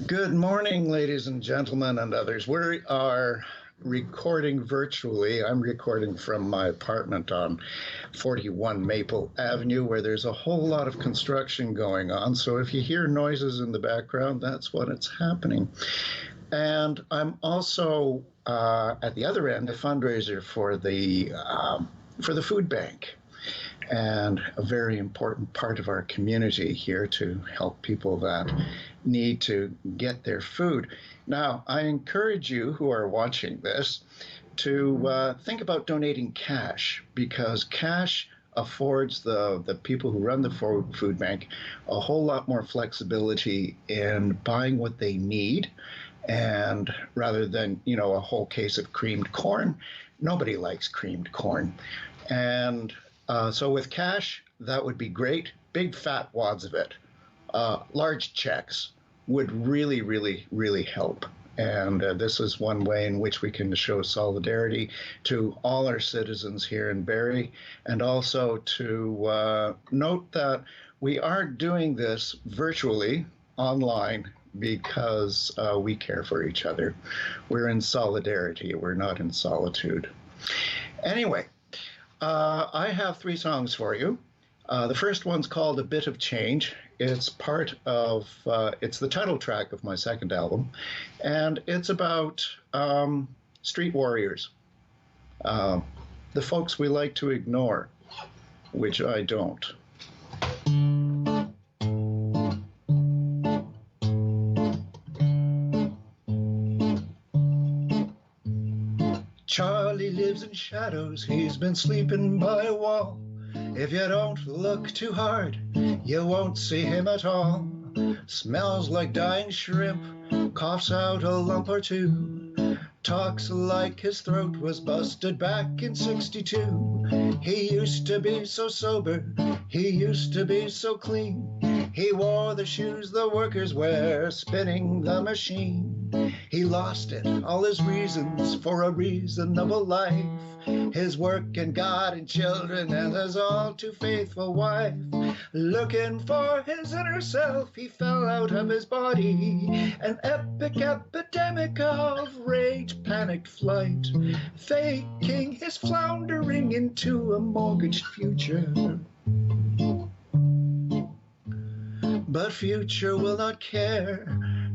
Good morning, ladies and gentlemen, and others. We are recording virtually. I'm recording from my apartment on 41 Maple Avenue, where there's a whole lot of construction going on. So if you hear noises in the background, that's what it's happening. And I'm also at the other end, a fundraiser for the food bank, and a very important part of our community here to help people that need to get their food. Now, I encourage you who are watching this to think about donating cash, because cash affords the people who run the food bank a whole lot more flexibility in buying what they need. And rather than, a whole case of creamed corn, nobody likes creamed corn. And so with cash, that would be great. Big fat wads of it. Large checks would really, really, really help. And this is one way in which we can show solidarity to all our citizens here in Barrie, and also to note that we are doing this virtually online because we care for each other. We're in solidarity. We're not in solitude. Anyway, I have three songs for you. The first one's called A Bit of Change. It's it's the title track of my second album, and it's about street warriors, the folks we like to ignore, which I don't. Charlie lives in shadows, he's been sleeping by a wall. If you don't look too hard, you won't see him at all. Smells like dying shrimp, coughs out a lump or two. Talks like his throat was busted back in '62. He used to be so sober, he used to be so clean. He wore the shoes the workers wear, spinning the machine. He lost it, all his reasons for a reasonable life. His work and God and children and his all too faithful wife. Looking for his inner self, he fell out of his body. An epic epidemic of rage, panicked flight, faking his floundering into a mortgaged future. But future will not care,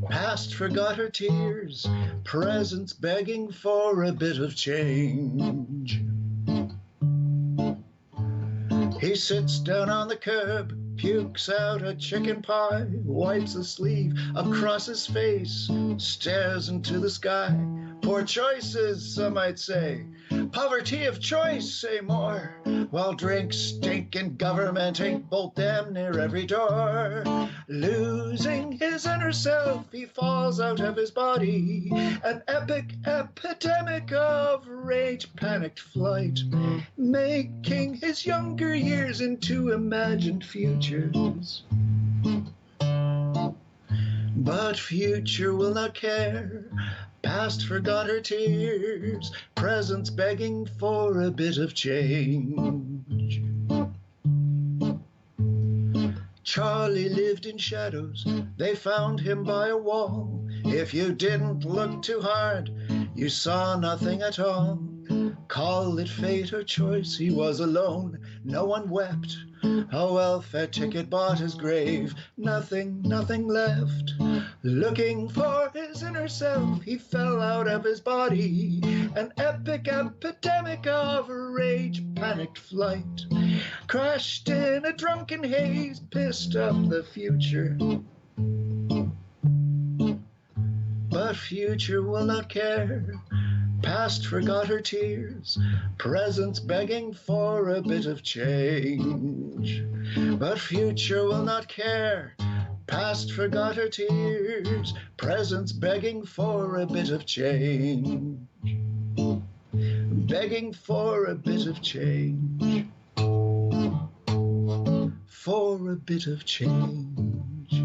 past forgot her tears, present's begging for a bit of change. He sits down on the curb, pukes out a chicken pie, wipes a sleeve across his face, stares into the sky. Poor choices, some might say. Poverty of choice, say more. While drinks stink and government ain't bolt damn near every door. Losing his inner self, he falls out of his body. An epic epidemic of rage, panicked flight, making his younger years into imagined futures. But future will not care, past forgot her tears, present's begging for a bit of change. Charlie lived in shadows, they found him by a wall. If you didn't look too hard, you saw nothing at all. Call it fate or choice, he was alone, no one wept. A welfare ticket bought his grave, nothing left. Looking for his inner self, he fell out of his body. An epic epidemic of rage, panicked flight, crashed in a drunken haze, pissed up the future. But future will not care, past forgot her tears, present's begging for a bit of change. But future will not care, past forgot her tears, present's begging for a bit of change. Begging for a bit of change. For a bit of change.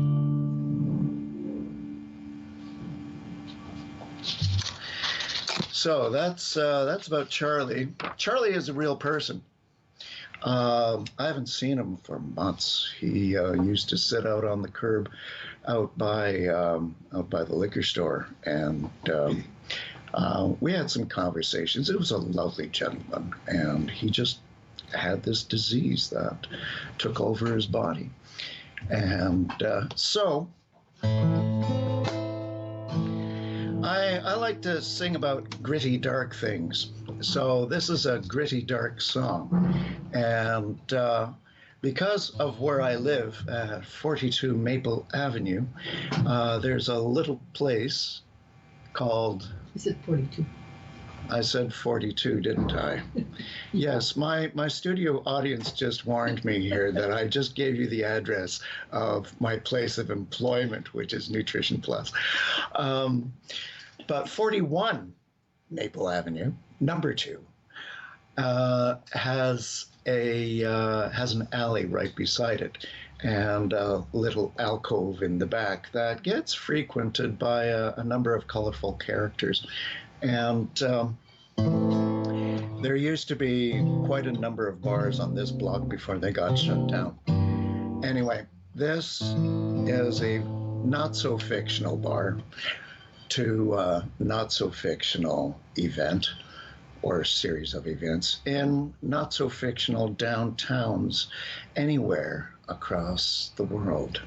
So that's about Charlie. Charlie is a real person. I haven't seen him for months. He used to sit out on the curb out by the liquor store, and we had some conversations. It was a lovely gentleman, and he just had this disease that took over his body. And so I like to sing about gritty, dark things. So this is a gritty, dark song. And because of where I live at 42 Maple Avenue, there's a little place called... You said 42. I said 42, didn't I? Yes, my studio audience just warned me here that I just gave you the address of my place of employment, which is Nutrition Plus. But 41 Maple Avenue, number 2, has an alley right beside it, and a little alcove in the back that gets frequented by a number of colorful characters. And there used to be quite a number of bars on this block before they got shut down. Anyway, this is a not-so-fictional bar to a not-so-fictional event or series of events in not-so-fictional downtowns anywhere across the world.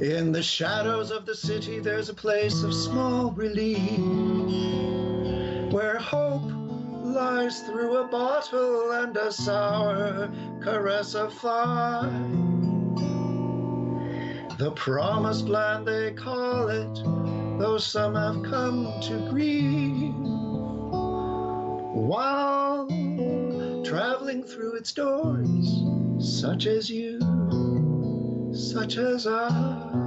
In the shadows of the city, there's a place of small relief, where hope lies through a bottle and a sour caress of fly. The promised land they call it, though some have come to grieve, while traveling through its doors, such as you, such as I.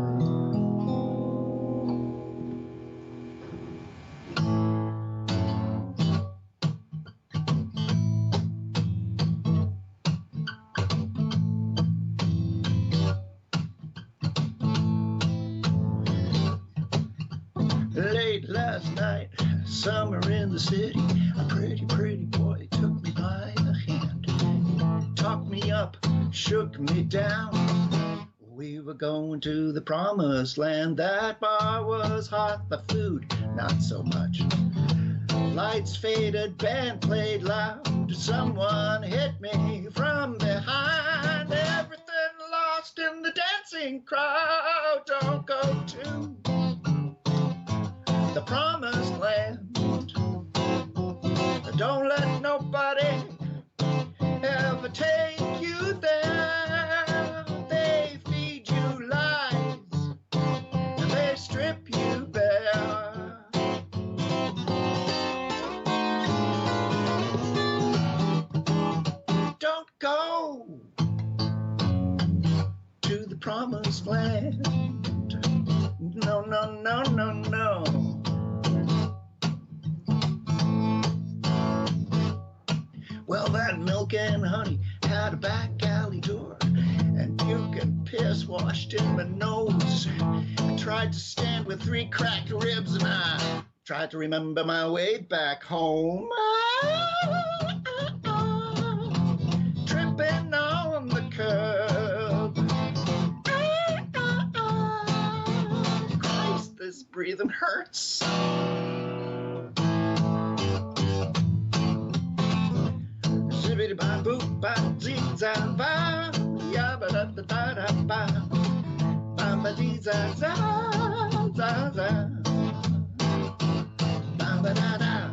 Late last night, summer in the city, a pretty, pretty boy took me by the hand, talked me up, shook me down. We were going to the promised land. That bar was hot, the food not so much. Lights faded, band played loud. Someone hit me from behind. Everything lost in the dancing crowd. Don't go to the promised land. Don't let nobody ever take you there. They feed you lies and they strip you bare. Don't go to the promised land. No, no, no, no, no. Well, that milk and honey had a back alley door, and puke and piss washed in my nose. I tried to stand with 3 cracked ribs, and I tried to remember my way back home. Tripping on the curb. Christ, this breathing hurts. Ba boop ba zee za ba ya ba da da da da ba ba ba dee za za za za ba ba da da.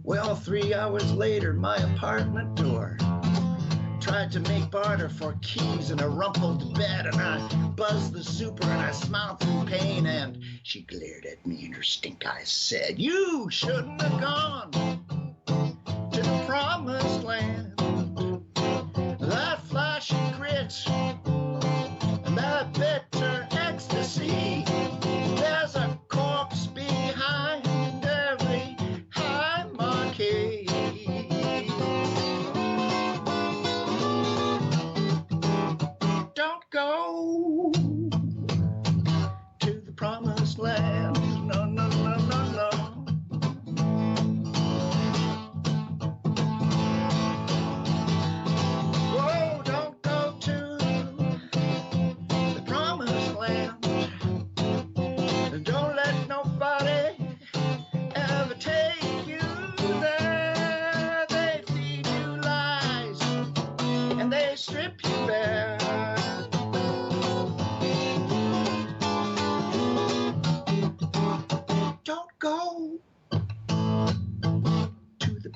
Well, 3 hours later, my apartment door tried to make barter for keys in a rumpled bed, and I buzzed the super and I smiled through pain, and she glared at me and her stink eyes said, "You shouldn't have gone to the promised land. That flashy grit and that bitter ecstasy, there's a corpse behind every high marquee."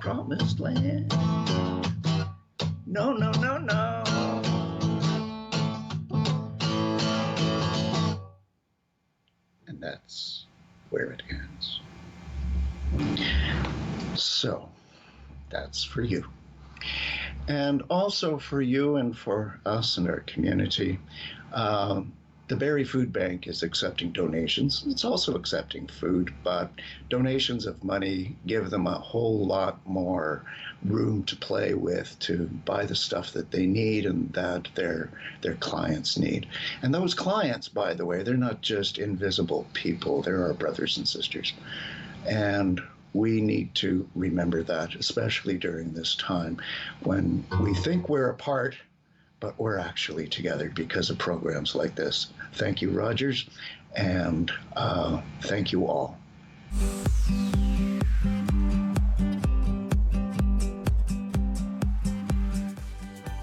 promised land. No, no, no, no. And that's where it ends. So that's for you. And also for you and for us and our community. The Barrie Food Bank is accepting donations. It's also accepting food, but donations of money give them a whole lot more room to play with to buy the stuff that they need and that their clients need. And those clients, by the way, they're not just invisible people. They're our brothers and sisters. And we need to remember that, especially during this time when we think we're apart, but we're actually together because of programs like this. Thank you, Rogers, and thank you all.